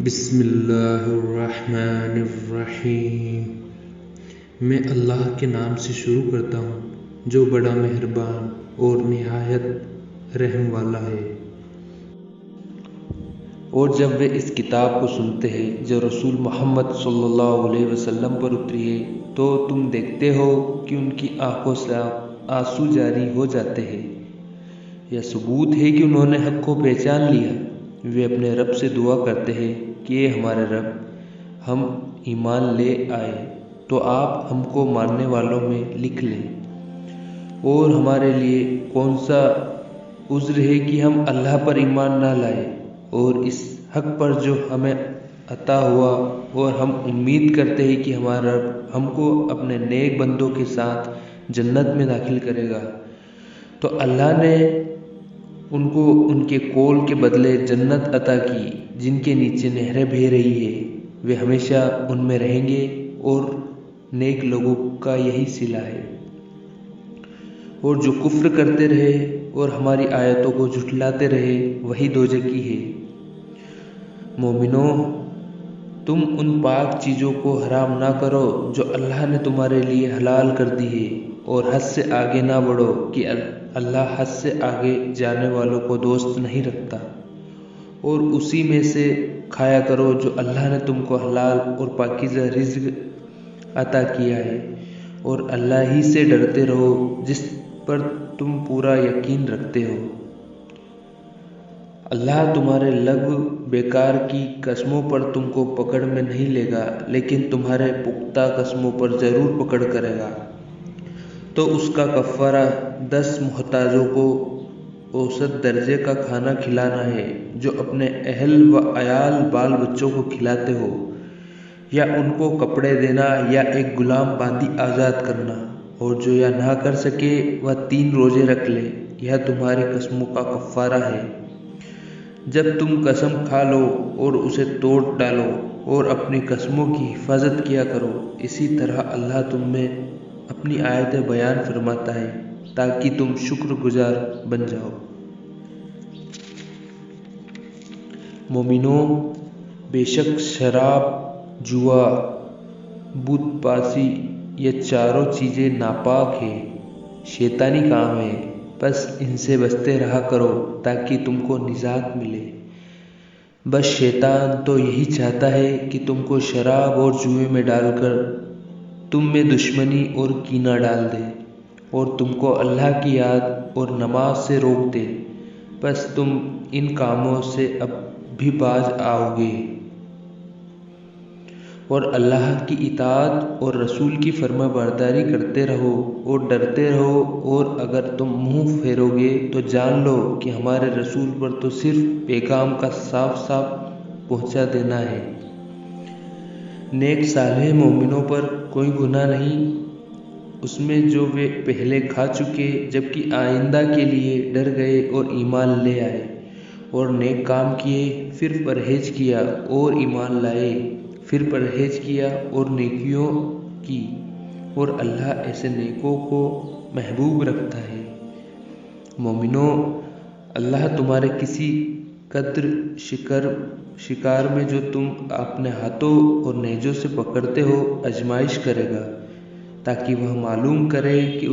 بسم اللہ الرحمن الرحیم۔ میں اللہ کے نام سے شروع کرتا ہوں جو بڑا مہربان اور نہایت رحم والا ہے۔ اور جب وہ اس کتاب کو سنتے ہیں جو رسول محمد صلی اللہ علیہ وسلم پر اتری ہے تو تم دیکھتے ہو کہ ان کی آنکھوں سے آنسو جاری ہو جاتے ہیں۔ یہ ثبوت ہے کہ انہوں نے حق کو پہچان لیا۔ وہ اپنے رب سے دعا کرتے ہیں کہ اے ہمارے رب، ہم ایمان لے آئے تو آپ ہم کو ماننے والوں میں لکھ لیں، اور ہمارے لیے کون سا عذر ہے کہ ہم اللہ پر ایمان نہ لائے اور اس حق پر جو ہمیں عطا ہوا، اور ہم امید کرتے ہیں کہ ہمارا رب ہم کو اپنے نیک بندوں کے ساتھ جنت میں داخل کرے گا۔ تو اللہ نے ان کو ان کے قول کے بدلے جنت عطا کی جن کے نیچے نہریں بہہ رہی ہے، وہ ہمیشہ ان میں رہیں گے، اور نیک لوگوں کا یہی صلہ ہے۔ اور جو کفر کرتے رہے اور ہماری آیتوں کو جھٹلاتے رہے وہی دوزخی ہے۔ مومنو، تم ان پاک چیزوں کو حرام نہ کرو جو اللہ نے تمہارے لیے حلال کر دی ہے، اور حد سے آگے نہ بڑھو کہ اللہ حد سے آگے جانے والوں کو دوست نہیں رکھتا، اور اسی میں سے کھایا کرو جو اللہ نے تم کو حلال اور پاکیزہ رزق عطا کیا ہے، اور اللہ ہی سے ڈرتے رہو جس پر تم پورا یقین رکھتے ہو۔ اللہ تمہارے لغو بیکار کی قسموں پر تم کو پکڑ میں نہیں لے گا، لیکن تمہارے پختہ قسموں پر ضرور پکڑ کرے گا۔ تو اس کا کفارہ 10 محتاجوں کو اوسط درجے کا کھانا کھلانا ہے، جو اپنے اہل و عیال بال بچوں کو کھلاتے ہو، یا ان کو کپڑے دینا یا ایک غلام باندھی آزاد کرنا، اور جو یہ نہ کر سکے وہ 3 روزے رکھ لے۔ یہ تمہاری قسموں کا کفارہ ہے۔ جب تم قسم کھا لو اور اسے توڑ ڈالو اور اپنی قسموں کی حفاظت کیا کرو، اسی طرح اللہ تم میں اپنی آیتیں بیان فرماتا ہے تاکہ تم شکر گزار بن جاؤ۔ مومنو، بے شک شراب، جوا، بت پاسی، یہ چاروں چیزیں ناپاک ہیں، شیطانی کام ہیں، بس ان سے بچتے رہا کرو تاکہ تم کو نجات ملے۔ بس شیطان تو یہی چاہتا ہے کہ تم کو شراب اور جوئے میں ڈال کر تم میں دشمنی اور کینہ ڈال دے، اور تم کو اللہ کی یاد اور نماز سے روک دے۔ بس تم ان کاموں سے اب بھی باز آؤ گے اور اللہ کی اطاعت اور رسول کی فرما برداری کرتے رہو اور ڈرتے رہو، اور اگر تم منہ پھیرو گے تو جان لو کہ ہمارے رسول پر تو صرف پیغام کا صاف صاف پہنچا دینا ہے۔ نیک صالح مومنوں پر کوئی گناہ نہیں اس میں جو وہ پہلے کھا چکے، جبکہ آئندہ کے لیے ڈر گئے اور ایمان لے آئے، اور نیک کام کیے، پھر پرہیز کیا اور ایمان لائے، پھر پرہیز کیا اور نیکیوں کی، اور اللہ ایسے نیکوں کو محبوب رکھتا ہے۔ مومنو، اللہ تمہارے کسی قدر شکار میں جو تم اپنے ہاتھوں اور نیزوں سے پکڑتے ہو آزمائش کرے گا، تاکہ وہ معلوم کرے کہ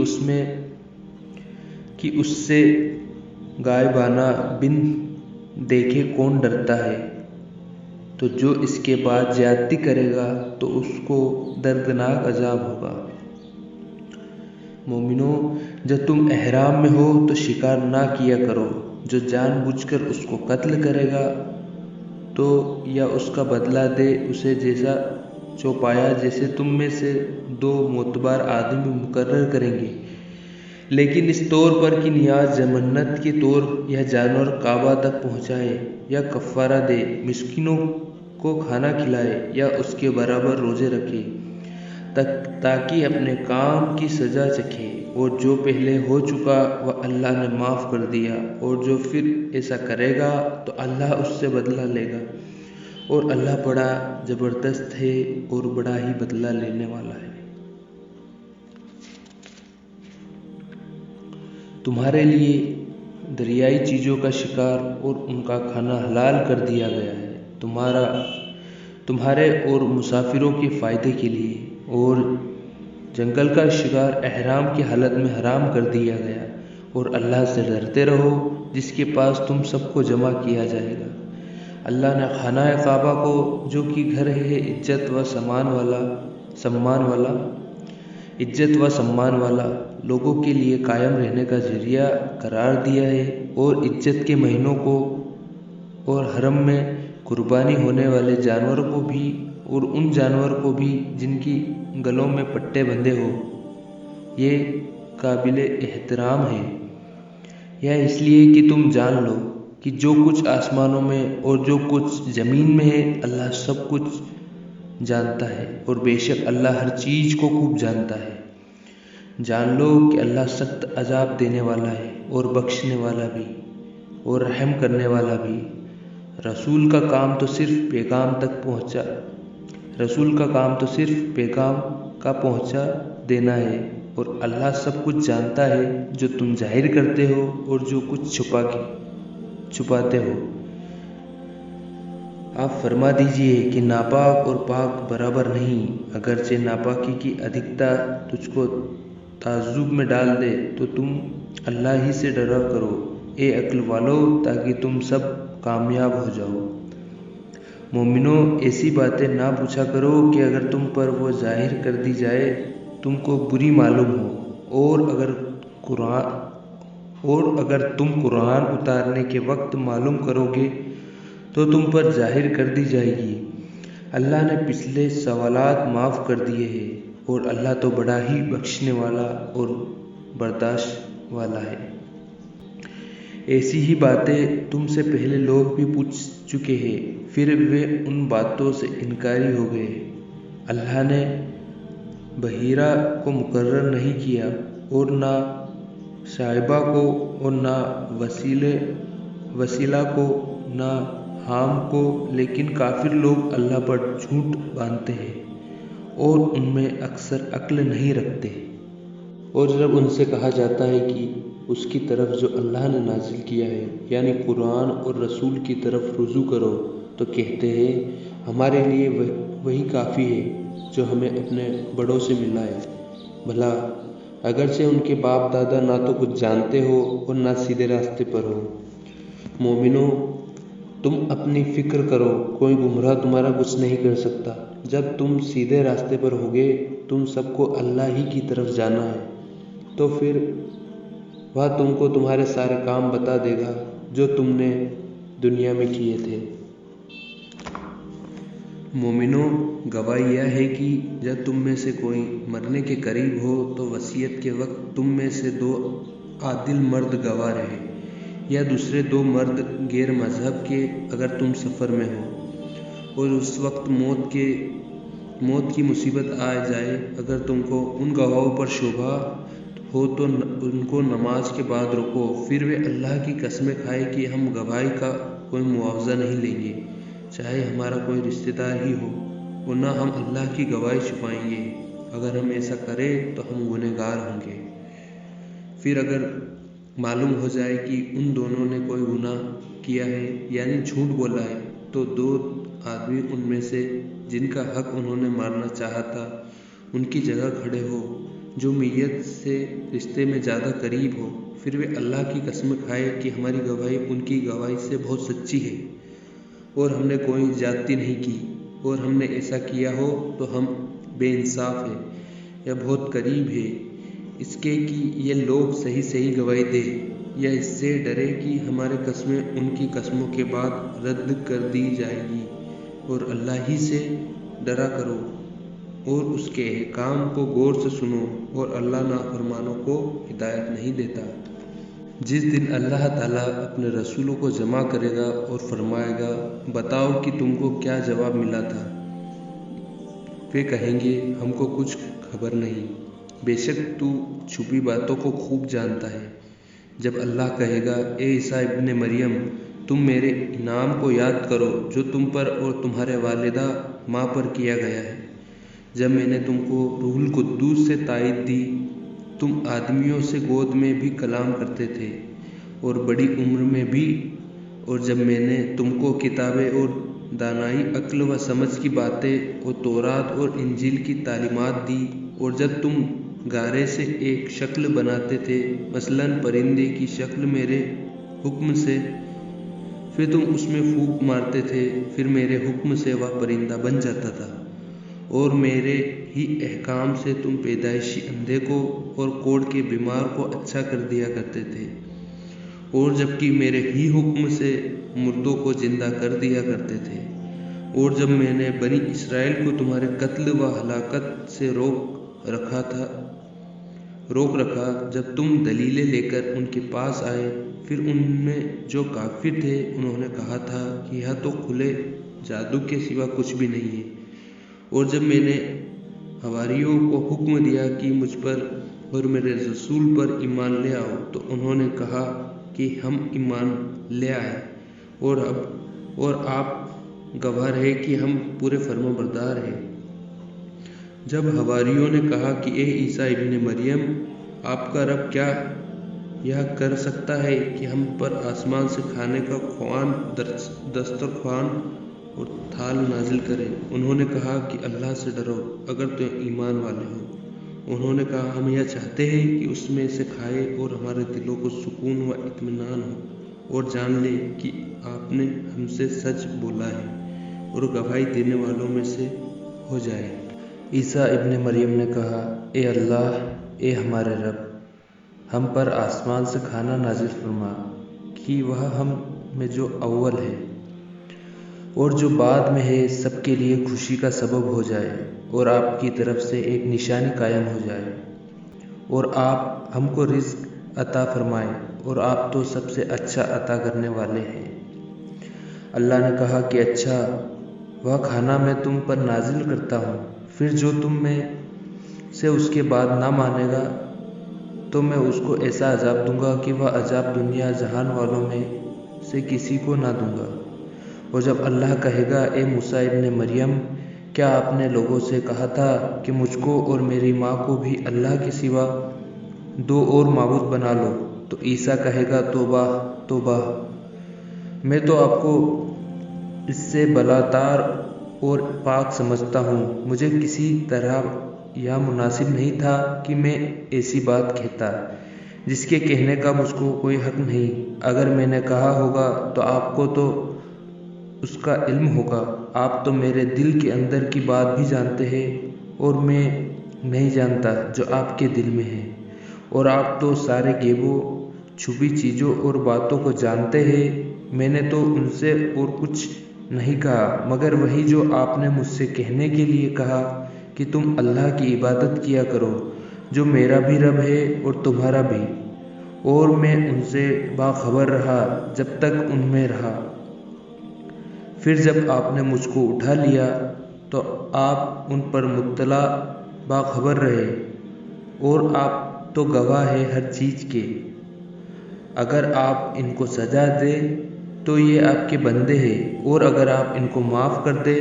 اس سے غائبانہ بن دیکھے کون ڈرتا ہے۔ تو جو اس کے بعد زیادتی کرے گا تو اس کو دردناک عذاب ہوگا۔ مومنو، جب تم احرام میں ہو تو شکار نہ کیا کرو۔ جو جان بوجھ کر اس کو قتل کرے گا تو یا اس کا بدلہ دے اسے جیسا چوپایا، جیسے تم میں سے 2 معتبر آدمی مقرر کریں گے، لیکن اس طور پر کہ نیاز ضمانت کے طور یہ جانور کعبہ تک پہنچائے، یا کفارہ دے، مسکینوں کو کھانا کھلائے، یا اس کے برابر روزے رکھے، تاکہ اپنے کام کی سزا چکھے۔ اور جو پہلے ہو چکا وہ اللہ نے معاف کر دیا، اور جو پھر ایسا کرے گا تو اللہ اس سے بدلہ لے گا، اور اللہ بڑا زبردست ہے اور بڑا ہی بدلہ لینے والا ہے۔ تمہارے لیے دریائی چیزوں کا شکار اور ان کا کھانا حلال کر دیا گیا ہے۔ تمہارا تمہارے اور مسافروں کے فائدے کے لیے، اور جنگل کا شکار احرام کی حالت میں حرام کر دیا گیا، اور اللہ سے ڈرتے رہو جس کے پاس تم سب کو جمع کیا جائے گا۔ اللہ نے خانہ کعبہ کو، جو کہ گھر ہے عزت و سمان والا لوگوں کے لیے قائم رہنے کا ذریعہ قرار دیا ہے، اور عزت کے مہینوں کو اور حرم میں قربانی ہونے والے جانوروں کو بھی، اور ان جانوروں کو بھی جن کی گلوں میں پٹے بندھے ہو، یہ قابل احترام ہے۔ یہ اس لیے کہ تم جان لو کہ جو کچھ آسمانوں میں اور جو کچھ زمین میں ہے، اللہ سب کچھ جانتا ہے، اور بے شک اللہ ہر چیز کو خوب جانتا ہے۔ جان لو کہ اللہ سخت عذاب دینے والا ہے، اور بخشنے والا بھی، اور رحم کرنے والا بھی۔ رسول کا کام تو صرف پیغام کا پہنچا دینا ہے، اور اللہ سب کچھ جانتا ہے، جو تم ظاہر کرتے ہو اور جو کچھ چھپاتے ہو۔ آپ فرما دیجئے کہ ناپاک اور پاک برابر نہیں، اگرچہ ناپاکی کی ادھکتا تجھ کو تعجب میں ڈال دے تو تم اللہ ہی سے ڈرا کرو، اے عقل والو، تاکہ تم سب کامیاب ہو جاؤ۔ مومنو، ایسی باتیں نہ پوچھا کرو کہ اگر تم پر وہ ظاہر کر دی جائے تم کو بری معلوم ہو، اور اگر تم قرآن اتارنے کے وقت معلوم کرو گے تو تم پر ظاہر کر دی جائے گی۔ اللہ نے پچھلے سوالات معاف کر دیے ہیں، اور اللہ تو بڑا ہی بخشنے والا اور برداشت والا ہے۔ ایسی ہی باتیں تم سے پہلے لوگ بھی پوچھ چکے ہیں، پھر وہ ان باتوں سے انکاری ہو گئے۔ اللہ نے بحیرہ کو مقرر نہیں کیا، اور نہ صاحبہ کو، اور نہ وسیلہ کو، نہ حام کو، لیکن کافر لوگ اللہ پر جھوٹ باندھتے ہیں، اور ان میں اکثر عقل نہیں رکھتے۔ اور جب ان سے کہا جاتا ہے کہ اس کی طرف جو اللہ نے نازل کیا ہے، یعنی قرآن اور رسول کی طرف رجوع کرو، تو کہتے ہیں ہمارے لیے وہی کافی ہے جو ہمیں اپنے بڑوں سے ملا ہے۔ بھلا اگرچہ ان کے باپ دادا نہ تو کچھ جانتے ہو اور نہ سیدھے راستے پر ہو۔ مومنو، تم اپنی فکر کرو، کوئی گمراہ تمہارا کچھ نہیں کر سکتا۔ جب تم سیدھے راستے پر ہوگے، تم سب کو اللہ ہی کی طرف جانا ہے، تو پھر وہ تم کو تمہارے سارے کام بتا دے گا جو تم نے دنیا میں کیے تھے۔ مومنو، گواہی یہ ہے کہ جب تم میں سے کوئی مرنے کے قریب ہو تو وصیت کے وقت تم میں سے 2 عادل مرد گواہ رہے، یا دوسرے 2 مرد غیر مذہب کے اگر تم سفر میں ہو، اور اس وقت موت کی مصیبت آ جائے، اگر تم کو ان گواہوں پر شبہ ہو تو ان کو نماز کے بعد روکو، پھر وہ اللہ کی قسمیں کھائے کہ ہم گواہی کا کوئی معاوضہ نہیں لیں گے، چاہے ہمارا کوئی رشتہ دار ہی ہو، اور نہ ہم اللہ کی گواہی چھپائیں گے، اگر ہم ایسا کریں تو ہم گنہگار ہوں گے۔ پھر اگر معلوم ہو جائے کہ ان دونوں نے کوئی گناہ کیا ہے، یعنی جھوٹ بولا ہے، تو 2 آدمی ان میں سے جن کا حق انہوں نے مارنا چاہا تھا ان کی جگہ کھڑے ہو، جو میت سے رشتے میں زیادہ قریب ہو، پھر وہ اللہ کی قسم کھائے کہ ہماری گواہی ان کی گواہی سے بہت سچی ہے، اور ہم نے کوئی زیادتی نہیں کی، اور ہم نے ایسا کیا ہو تو ہم بے انصاف ہیں، یا بہت قریب ہے اس کے کہ یہ لوگ صحیح گواہی دے، یا اس سے ڈرے کہ ہماری قسمیں ان کی قسموں کے بعد رد کر دی جائے گی، اور اللہ ہی سے ڈرا کرو اور اس کے احکام کو غور سے سنو، اور اللہ نافرمانوں کو ہدایت نہیں دیتا۔ جس دن اللہ تعالیٰ اپنے رسولوں کو جمع کرے گا اور فرمائے گا بتاؤ کہ تم کو کیا جواب ملا تھا، وہ کہیں گے ہم کو کچھ خبر نہیں، بے شک تو چھپی باتوں کو خوب جانتا ہے۔ جب اللہ کہے گا اے عیسیٰ ابن مریم، تم میرے انعام کو یاد کرو جو تم پر اور تمہارے والدہ ماں پر کیا گیا ہے، جب میں نے تم کو روح القدس سے تائید دی، تم آدمیوں سے گود میں بھی کلام کرتے تھے اور بڑی عمر میں بھی، اور جب میں نے تم کو کتابیں اور دانائی، عقل و سمجھ کی باتیں اور تورات اور انجیل کی تعلیمات دی، اور جب تم گارے سے ایک شکل بناتے تھے، مثلاً پرندے کی شکل میرے حکم سے، پھر تم اس میں پھونک مارتے تھے، پھر میرے حکم سے وہ پرندہ بن جاتا تھا، اور میرے ہی احکام سے تم پیدائشی اندھے کو اور کوڑ کے بیمار کو اچھا کر دیا کرتے تھے، اور جبکہ میرے ہی حکم سے مردوں کو زندہ کر دیا کرتے تھے۔ اور جب میں نے بنی اسرائیل کو تمہارے قتل و ہلاکت سے روک رکھا، جب تم دلیلیں لے کر ان کے پاس آئے، پھر ان میں جو کافر تھے انہوں نے کہا تھا کہ یہ تو کھلے جادو کے سوا کچھ بھی نہیں ہے۔ اور جب میں نے حواریوں کو حکم دیا کہ مجھ پر اور میرے رسول پر ایمان لے آؤ، تو انہوں نے کہا کہ ہم ایمان لے آئے، اور آپ گواہ رہے کہ ہم پورے فرمانبردار ہیں۔ جب حواریوں نے کہا کہ اے عیسیٰ ابن مریم، آپ کا رب کیا یہ کر سکتا ہے کہ ہم پر آسمان سے کھانے کا دسترخوان اور تھال نازل کرے؟ انہوں نے کہا کہ اللہ سے ڈرو اگر تم ایمان والے ہو۔ انہوں نے کہا ہم یہ چاہتے ہیں کہ اس میں سے کھائے اور ہمارے دلوں کو سکون و اطمینان ہو، اور جان لے کہ آپ نے ہم سے سچ بولا ہے، اور گواہی دینے والوں میں سے ہو جائے۔ عیسیٰ ابن مریم نے کہا، اے اللہ، اے ہمارے رب، ہم پر آسمان سے کھانا نازل فرما کہ وہ ہم میں جو اول ہے اور جو بعد میں ہے سب کے لیے خوشی کا سبب ہو جائے، اور آپ کی طرف سے ایک نشانی قائم ہو جائے، اور آپ ہم کو رزق عطا فرمائے، اور آپ تو سب سے اچھا عطا کرنے والے ہیں۔ اللہ نے کہا کہ اچھا، وہ کھانا میں تم پر نازل کرتا ہوں، پھر جو تم میں سے اس کے بعد نہ مانے گا تو میں اس کو ایسا عذاب دوں گا کہ وہ عذاب دنیا جہان والوں میں سے کسی کو نہ دوں گا۔ اور جب اللہ کہے گا، اے موسیٰ ابن مریم، کیا آپ نے لوگوں سے کہا تھا کہ مجھ کو اور میری ماں کو بھی اللہ کے سوا 2 اور معبود بنا لو؟ تو عیسیٰ کہے گا، توبہ توبہ، میں تو آپ کو اس سے بالاتر اور پاک سمجھتا ہوں۔ مجھے کسی طرح یہ مناسب نہیں تھا کہ میں ایسی بات کہتا جس کے کہنے کا مجھ کو کوئی حق نہیں۔ اگر میں نے کہا ہوگا تو آپ کو تو اس کا علم ہوگا۔ آپ تو میرے دل کے اندر کی بات بھی جانتے ہیں، اور میں نہیں جانتا جو آپ کے دل میں ہے، اور آپ تو سارے غیبوں، چھپی چیزوں اور باتوں کو جانتے ہیں۔ میں نے تو ان سے اور کچھ نہیں کہا مگر وہی جو آپ نے مجھ سے کہنے کے لیے کہا کہ تم اللہ کی عبادت کیا کرو جو میرا بھی رب ہے اور تمہارا بھی۔ اور میں ان سے باخبر رہا جب تک ان میں رہا۔ پھر جب آپ نے مجھ کو اٹھا لیا تو آپ ان پر مطلع باخبر رہے، اور آپ تو گواہ ہیں ہر چیز کے۔ اگر آپ ان کو سزا دیں تو یہ آپ کے بندے ہیں، اور اگر آپ ان کو معاف کر دیں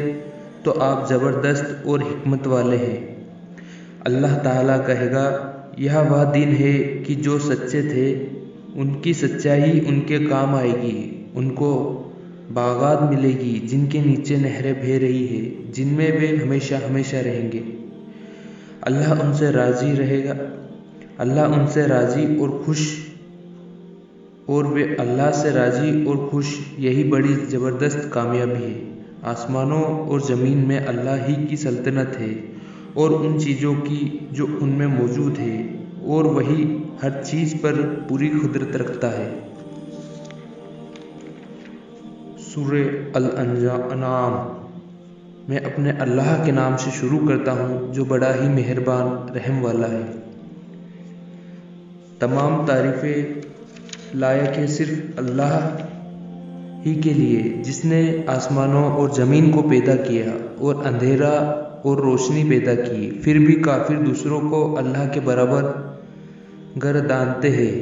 تو آپ زبردست اور حکمت والے ہیں۔ اللہ تعالیٰ کہے گا، یہ وہ دن ہے کہ جو سچے تھے ان کی سچائی ان کے کام آئے گی۔ ان کو باغات ملے گی جن کے نیچے نہریں بہہ رہی ہیں، جن میں وہ ہمیشہ ہمیشہ رہیں گے۔ اللہ ان سے راضی اور خوش، اور وہ اللہ سے راضی اور خوش، یہی بڑی زبردست کامیابی ہے۔ آسمانوں اور زمین میں اللہ ہی کی سلطنت ہے، اور ان چیزوں کی جو ان میں موجود ہے، اور وہی ہر چیز پر پوری قدرت رکھتا ہے۔ سورہ الانعام۔ میں اپنے اللہ کے نام سے شروع کرتا ہوں جو بڑا ہی مہربان رحم والا ہے۔ تمام تعریفیں لائق ہے صرف اللہ ہی کے لیے، جس نے آسمانوں اور زمین کو پیدا کیا اور اندھیرا اور روشنی پیدا کی۔ پھر بھی کافر دوسروں کو اللہ کے برابر گردانتے ہیں۔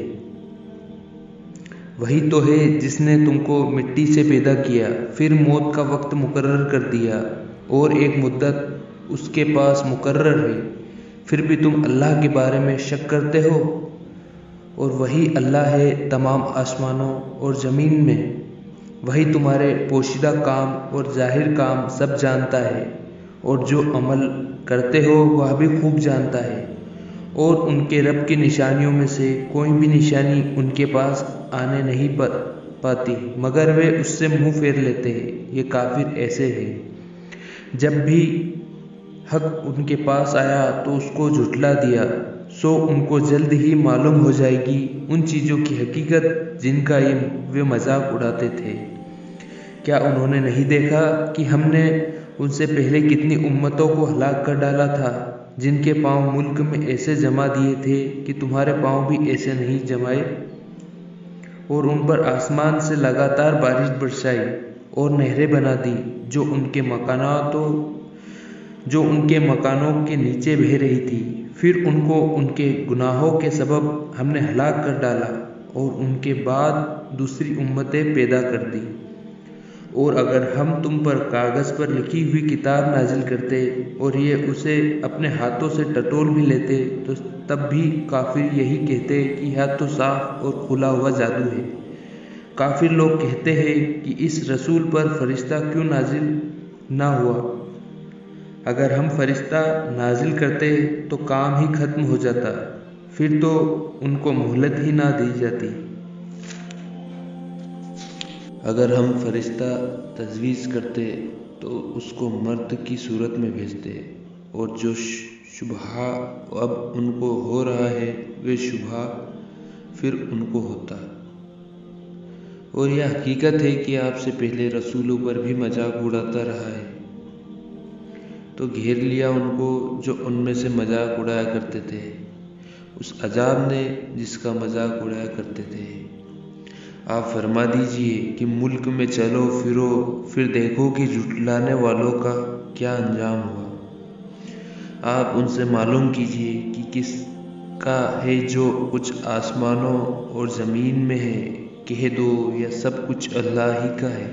وہی تو ہے جس نے تم کو مٹی سے پیدا کیا، پھر موت کا وقت مقرر کر دیا، اور ایک مدت اس کے پاس مقرر ہے، پھر بھی تم اللہ کے بارے میں شک کرتے ہو۔ اور وہی اللہ ہے تمام آسمانوں اور زمین میں وہی تمہارے پوشیدہ کام اور ظاہر کام سب جانتا ہے، اور جو عمل کرتے ہو وہ بھی خوب جانتا ہے۔ اور ان کے رب کی نشانیوں میں سے کوئی بھی نشانی ان کے پاس آنے نہیں پاتی مگر وہ اس سے منہ پھیر لیتے ہیں۔ یہ کافر ایسے ہیں، جب بھی حق ان کے پاس آیا تو اس کو جھٹلا دیا، سو ان کو جلد ہی معلوم ہو جائے گی ان چیزوں کی حقیقت جن کا وہ مذاق اڑاتے تھے۔ کیا انہوں نے نہیں دیکھا کہ ہم نے ان سے پہلے کتنی امتوں کو ہلاک کر ڈالا تھا، جن کے پاؤں ملک میں ایسے جما دیے تھے کہ تمہارے پاؤں بھی ایسے نہیں جمائے، اور ان پر آسمان سے لگاتار بارش برسائی اور نہریں بنا دی جو ان کے مکانوں کے نیچے بہہ رہی تھی۔ پھر ان کو ان کے گناہوں کے سبب ہم نے ہلاک کر ڈالا اور ان کے بعد دوسری امتیں پیدا کر دی۔ اور اگر ہم تم پر کاغذ پر لکھی ہوئی کتاب نازل کرتے اور یہ اسے اپنے ہاتھوں سے ٹٹول بھی لیتے تو تب بھی کافر یہی کہتے کہ یہ تو صاف اور کھلا ہوا جادو ہے۔ کافر لوگ کہتے ہیں کہ اس رسول پر فرشتہ کیوں نازل نہ ہوا؟ اگر ہم فرشتہ نازل کرتے تو کام ہی ختم ہو جاتا، پھر تو ان کو مہلت ہی نہ دی جاتی۔ اگر ہم فرشتہ تجویز کرتے تو اس کو مرد کی صورت میں بھیجتے، اور جو شبہ اب ان کو ہو رہا ہے وہ شبہ پھر ان کو ہوتا۔ اور یہ حقیقت ہے کہ آپ سے پہلے رسولوں پر بھی مذاق اڑاتا رہا ہے، تو گھیر لیا ان کو جو ان میں سے مذاق اڑایا کرتے تھے اس عذاب نے جس کا مذاق اڑایا کرتے تھے۔ آپ فرما دیجئے کہ ملک میں چلو پھرو، پھر دیکھو کہ جھٹلانے والوں کا کیا انجام ہوا۔ آپ ان سے معلوم کیجئے کہ کس کا ہے جو کچھ آسمانوں اور زمین میں ہے، کہہ دو یہ سب کچھ اللہ ہی کا ہے۔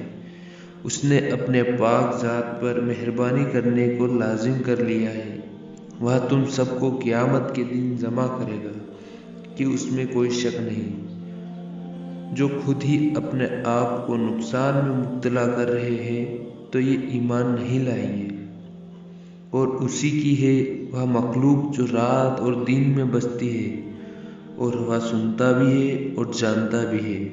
اس نے اپنے پاک ذات پر مہربانی کرنے کو لازم کر لیا ہے۔ وہ تم سب کو قیامت کے دن جمع کرے گا کہ اس میں کوئی شک نہیں۔ جو خود ہی اپنے آپ کو نقصان میں مبتلا کر رہے ہیں تو یہ ایمان نہیں لائیں گے۔ اور اسی کی ہے وہ مخلوق جو رات اور دن میں بستی ہے، اور وہ سنتا بھی ہے اور جانتا بھی ہے۔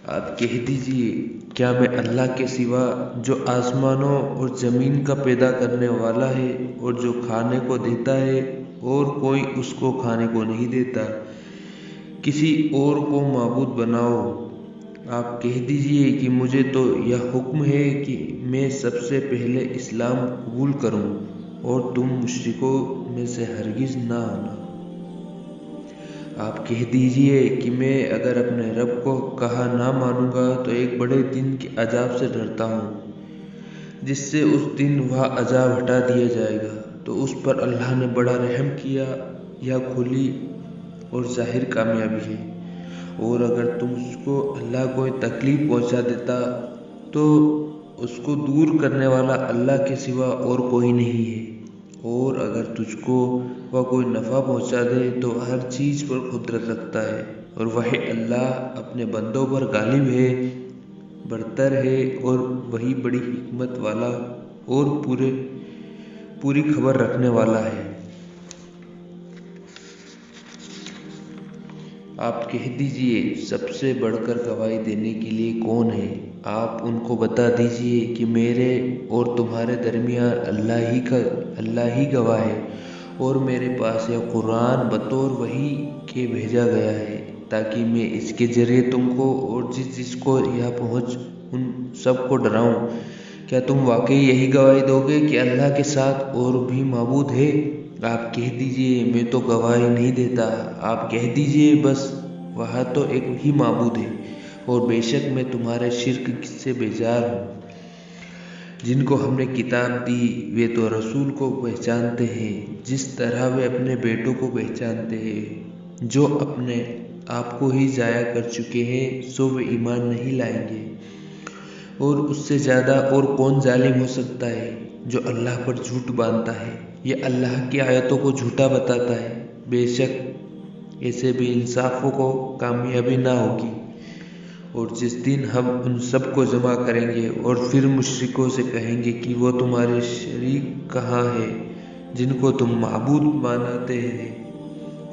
آپ کہہ دیجئے کیا میں اللہ کے سوا جو آسمانوں اور زمین کا پیدا کرنے والا ہے اور جو کھانے کو دیتا ہے اور کوئی اس کو کھانے کو نہیں دیتا، کسی اور کو معبود بناؤ؟ آپ کہہ دیجئے کہ مجھے تو یہ حکم ہے کہ میں سب سے پہلے اسلام قبول کروں اور تم مشرکوں میں سے ہرگز نہ آنا۔ آپ کہہ دیجئے کہ میں اگر اپنے رب کو کہا نہ مانوں گا تو ایک بڑے دن کے عذاب سے ڈرتا ہوں جس سے اس دن وہ عذاب ہٹا دیا جائے گا تو اس پر اللہ نے بڑا رحم کیا۔ یہ کھلی اور ظاہر کامیابی ہے۔ اور اگر تم کو اللہ کوئی تکلیف پہنچا دیتا تو اس کو دور کرنے والا اللہ کے سوا اور کوئی نہیں ہے، اور اگر تجھ کو وہ کوئی نفع پہنچا دے تو ہر چیز پر قدرت رکھتا ہے، اور وہی اللہ اپنے بندوں پر غالب ہے، برتر ہے، اور وہی بڑی حکمت والا اور پوری خبر رکھنے والا ہے۔ آپ کہہ دیجئے سب سے بڑھ کر گواہی دینے کے لیے کون ہے؟ آپ ان کو بتا دیجئے کہ میرے اور تمہارے درمیان اللہ ہی گواہ ہے، اور میرے پاس یہ قرآن بطور وحی کے بھیجا گیا ہے تاکہ میں اس کے ذریعے تم کو اور جس کو یہ پہنچ ان سب کو ڈراؤں۔ کیا تم واقعی یہی گواہی دو گے کہ اللہ کے ساتھ اور بھی معبود ہے؟ آپ کہہ دیجئے میں تو گواہی نہیں دیتا۔ آپ کہہ دیجئے بس وہ تو ایک ہی معبود ہے، اور بے شک میں تمہارے شرک سے بیزار ہوں۔ جن کو ہم نے کتاب دی وہ تو رسول کو پہچانتے ہیں جس طرح وہ اپنے بیٹوں کو پہچانتے ہیں۔ جو اپنے آپ کو ہی ضائع کر چکے ہیں سو وہ ایمان نہیں لائیں گے۔ اور اس سے زیادہ اور کون ظالم ہو سکتا ہے جو اللہ پر جھوٹ باندھتا ہے یا اللہ کی آیتوں کو جھوٹا بتاتا ہے؟ بے شک ایسے بے انصافوں کو کامیابی نہ ہوگی۔ اور جس دن ہم ان سب کو جمع کریں گے اور پھر مشرکوں سے کہیں گے کہ وہ تمہارے شریک کہاں ہیں جن کو تم معبود مانتے ہیں،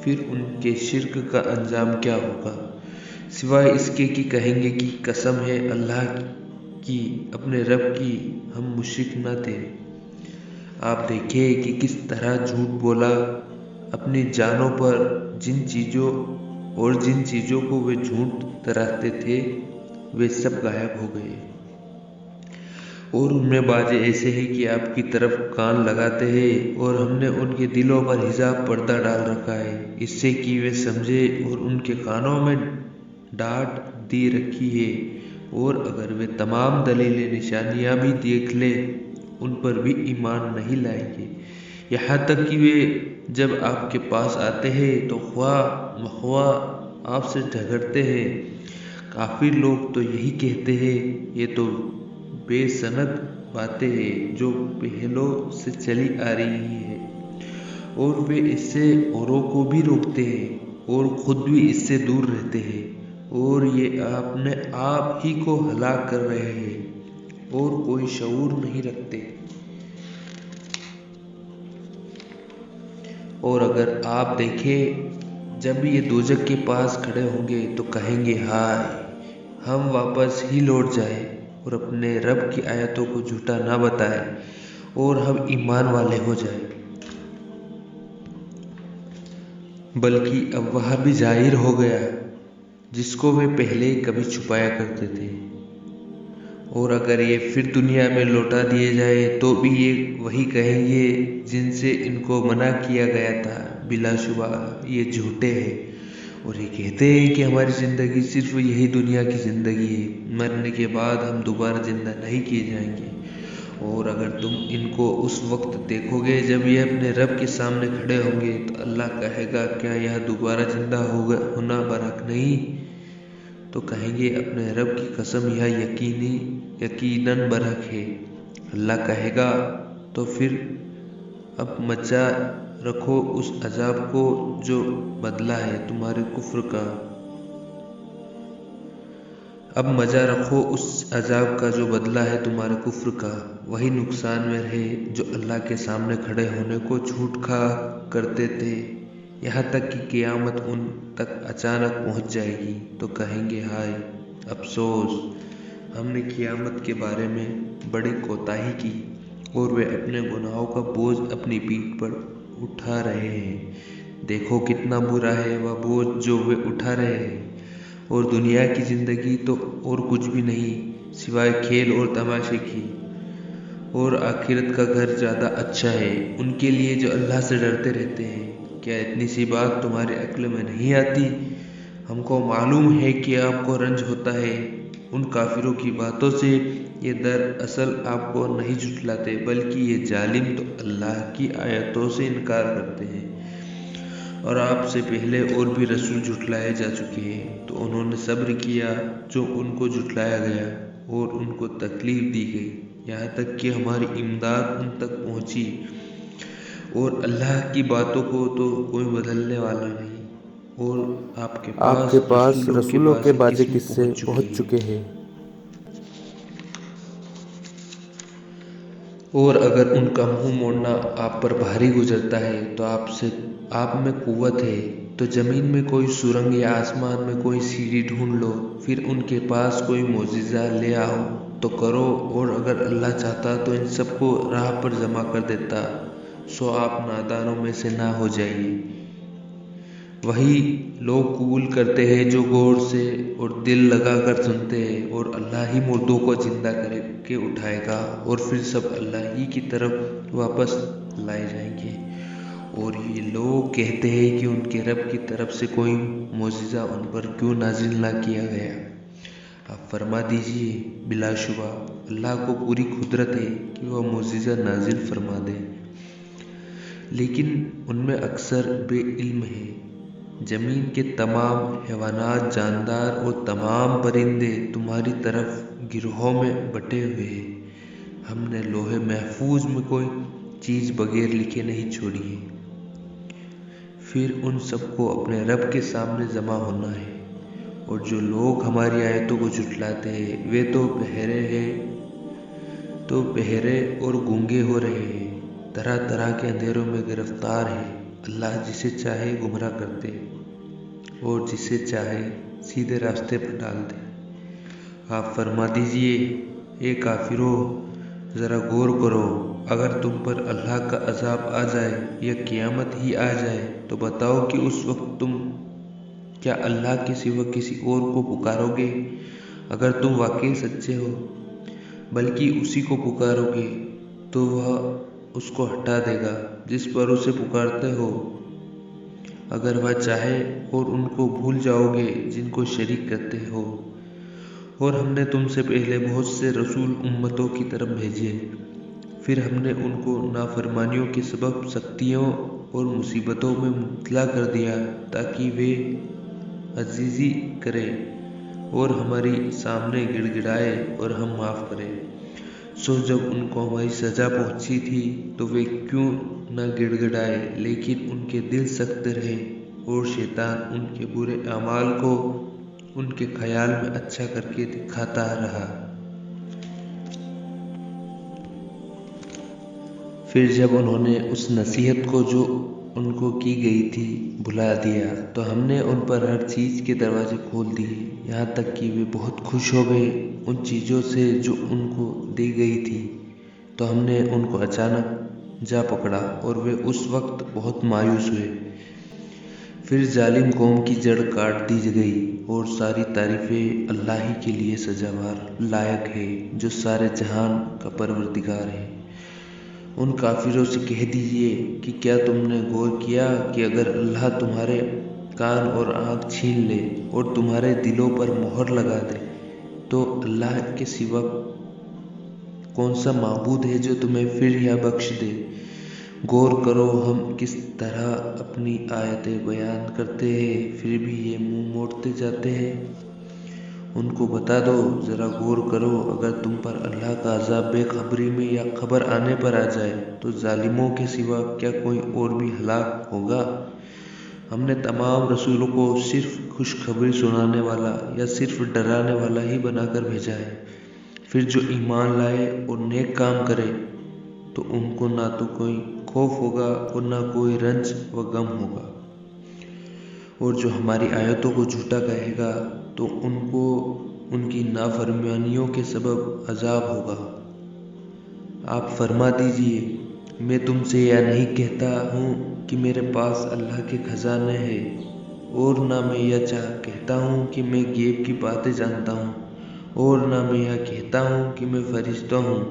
پھر ان کے شرک کا انجام کیا ہوگا، سوائے اس کے کہ کہیں گے کہ قسم ہے اللہ کی، اپنے رب کی، ہم مشرک نہ تھے۔ آپ دیکھیں کہ کس طرح جھوٹ بولا اپنی جانوں پر، جن چیزوں کو وہ جھوٹ تراتے تھے وہ سب غائب ہو گئے، اور ان میں بعض ایسے ہیں کہ آپ کی طرف کان لگاتے ہیں، اور ہم نے ان کے دلوں پر حجاب پردہ ڈال رکھا ہے اس سے کہ وہ سمجھے، اور ان کے کانوں میں ڈانٹ دی رکھی ہے، اور اگر وہ تمام دلیلیں نشانیاں بھی دیکھ لیں ان پر بھی ایمان نہیں لائیں گے، یہاں تک کہ وہ جب آپ کے پاس آتے ہیں تو خواہ مخواہ آپ سے جھگڑتے ہیں۔ کافر لوگ تو یہی کہتے ہیں یہ تو بے سند باتیں ہیں جو پہلوں سے چلی آ رہی ہیں، اور وہ اس سے اوروں کو بھی روکتے ہیں اور خود بھی اس سے دور رہتے ہیں، اور یہ اپنے آپ ہی کو ہلاک کر رہے ہیں اور کوئی شعور نہیں رکھتے۔ اور اگر آپ دیکھیں جب یہ دوزخ کے پاس کھڑے ہوں گے تو کہیں گے ہائے، ہم واپس ہی لوٹ جائیں اور اپنے رب کی آیتوں کو جھوٹا نہ بتائیں اور ہم ایمان والے ہو جائیں، بلکہ اب وہ بھی ظاہر ہو گیا جس کو وہ پہلے کبھی چھپایا کرتے تھے۔ اور اگر یہ پھر دنیا میں لوٹا دیے جائے تو بھی یہ وہی کہیں گے جن سے ان کو منع کیا گیا تھا، بلا شبہ یہ جھوٹے ہیں، اور یہ کہتے ہیں کہ ہماری زندگی صرف یہی دنیا کی زندگی ہے، مرنے کے بعد ہم دوبارہ زندہ نہیں کیے جائیں گے۔ اور اگر تم ان کو اس وقت دیکھو گے جب یہ اپنے رب کے سامنے کھڑے ہوں گے تو اللہ کہے گا کیا یہ دوبارہ زندہ ہونا برحق نہیں؟ تو کہیں گے اپنے رب کی قسم یہ یقیناً برحق ہے۔ اللہ کہے گا تو پھر اب مزہ رکھو اس عذاب کو جو بدلہ ہے تمہارے کفر کا، اب مزہ رکھو اس عذاب کا جو بدلہ ہے تمہارے کفر کا، وہی نقصان میں رہے جو اللہ کے سامنے کھڑے ہونے کو جھوٹ کہا کرتے تھے، یہاں تک کہ قیامت ان تک اچانک پہنچ جائے گی تو کہیں گے ہائے افسوس، ہم نے قیامت کے بارے میں بڑی کوتاہی کی، اور وہ اپنے گناہوں کا بوجھ اپنی پیٹھ پر اٹھا رہے ہیں، دیکھو کتنا برا ہے وہ بوجھ جو وہ اٹھا رہے ہیں، اور دنیا کی زندگی تو اور کچھ بھی نہیں سوائے کھیل اور تماشے کی، اور آخرت کا گھر زیادہ اچھا ہے ان کے لیے جو اللہ سے ڈرتے رہتے ہیں۔ کیا اتنی سی بات تمہاری عقل میں نہیں آتی؟ ہم کو معلوم ہے کہ آپ کو رنج ہوتا ہے ان کافروں کی باتوں سے، یہ دراصل آپ کو نہیں جھٹلاتے بلکہ یہ ظالم تو اللہ کی آیتوں سے انکار کرتے ہیں، اور آپ سے پہلے اور بھی رسول جھٹلائے جا چکے ہیں تو انہوں نے صبر کیا جو ان کو جھٹلایا گیا اور ان کو تکلیف دی گئی، یہاں تک کہ ہماری امداد ان تک پہنچی، اور اللہ کی باتوں کو تو کوئی بدلنے والا نہیں، اور آپ کے پاس رسولوں کے باجے قصے پہنچ چکے ہیں۔ اور اگر ان کا منہ موڑنا آپ پر بھاری گزرتا ہے تو آپ میں قوت ہے تو زمین میں کوئی سرنگ یا آسمان میں کوئی سیڑھی ڈھونڈ لو، پھر ان کے پاس کوئی معجزہ لے آؤ تو کرو، اور اگر اللہ چاہتا تو ان سب کو راہ پر جمع کر دیتا، سو آپ نادانوں میں سے نہ ہو جائیے۔ وہی لوگ قبول کرتے ہیں جو غور سے اور دل لگا کر سنتے ہیں، اور اللہ ہی مردوں کو زندہ کر کے اٹھائے گا اور پھر سب اللہ ہی کی طرف واپس لائے جائیں گے۔ اور یہ لوگ کہتے ہیں کہ ان کے رب کی طرف سے کوئی معجزہ ان پر کیوں نازل نہ کیا گیا؟ آپ فرما دیجئے بلا شبہ اللہ کو پوری قدرت ہے کہ وہ معجزہ نازل فرما دے، لیکن ان میں اکثر بے علم ہیں۔ زمین کے تمام حیوانات، جاندار اور تمام پرندے تمہاری طرف گروہوں میں بٹے ہوئے ہیں، ہم نے لوح محفوظ میں کوئی چیز بغیر لکھے نہیں چھوڑی ہے۔ پھر ان سب کو اپنے رب کے سامنے جمع ہونا ہے، اور جو لوگ ہماری آیتوں کو جھٹلاتے ہیں وہ تو بہرے اور گونگے ہو رہے ہیں، طرح طرح کے اندھیروں میں گرفتار ہیں۔ اللہ جسے چاہے گمراہ کرتے اور جسے چاہے سیدھے راستے پر ڈال دے۔ آپ فرما دیجئے، اے کافرو، ذرا غور کرو، اگر تم پر اللہ کا عذاب آ جائے یا قیامت ہی آ جائے تو بتاؤ کہ اس وقت تم کیا اللہ کے سوا کسی اور کو پکارو گے؟ اگر تم واقعی سچے ہو بلکہ اسی کو پکارو گے تو وہ اس کو ہٹا دے گا جس پر اسے پکارتے ہو، اگر وہ چاہے، اور ان کو بھول جاؤ گے جن کو شریک کرتے ہو۔ اور ہم نے تم سے پہلے بہت سے رسول امتوں کی طرف بھیجے، پھر ہم نے ان کو نافرمانیوں کے سبب سختیوں اور مصیبتوں میں مبتلا کر دیا تاکہ وہ عاجزی کریں اور ہمارے سامنے گڑ گڑائے اور ہم معاف کریں۔ سو جب ان کو ہماری سزا پہنچی تھی تو وہ کیوں نہ گڑ گڑائے، لیکن ان کے دل سخت رہے اور شیطان ان کے برے اعمال کو ان کے خیال میں اچھا کر کے دکھاتا رہا۔ پھر جب انہوں نے اس نصیحت کو جو ان کو کی گئی تھی بھلا دیا تو ہم نے ان پر ہر چیز کے دروازے کھول دیے، یہاں تک کہ وہ بہت خوش ہو گئے ان چیزوں سے جو ان کو دی گئی تھی۔ تو ہم نے ان کو اچانک جا پکڑا اور وہ اس وقت بہت مایوس ہوئے۔ پھر ظالم قوم کی جڑ کاٹ دی گئی، اور ساری تعریفیں اللہ ہی کے لیے سزاوار لائق ہے جو سارے جہان کا پروردگار ہے۔ ان کافروں سے کہہ دیجئے کہ کیا تم نے غور کیا کہ اگر اللہ تمہارے کان اور آنکھ چھین لے اور تمہارے دلوں پر مہر لگا دے تو اللہ کے سوا کون سا معبود ہے جو تمہیں پھر یا بخش دے؟ غور کرو ہم کس طرح اپنی آیتیں بیان کرتے ہیں پھر بھی یہ منہ موڑتے جاتے ہیں۔ ان کو بتا دو، ذرا غور کرو، اگر تم پر اللہ کا عذاب بے خبری میں یا خبر آنے پر آ جائے تو ظالموں کے سوا کیا کوئی اور بھی ہلاک ہوگا؟ ہم نے تمام رسولوں کو صرف خوشخبری سنانے والا یا صرف ڈرانے والا ہی بنا کر بھیجا ہے۔ پھر جو ایمان لائے اور نیک کام کرے تو ان کو نہ تو کوئی خوف ہوگا اور نہ کوئی رنج و غم ہوگا، اور جو ہماری آیتوں کو جھوٹا کہے گا تو ان کو ان کی نافرمانیوں کے سبب عذاب ہوگا۔ آپ فرما دیجئے، میں تم سے یہ نہیں کہتا ہوں کہ میرے پاس اللہ کے خزانے ہیں، اور نہ میں یہ کہتا ہوں کہ میں غیب کی باتیں جانتا ہوں، اور نہ میں یہ کہتا ہوں کہ میں فرشتہ ہوں۔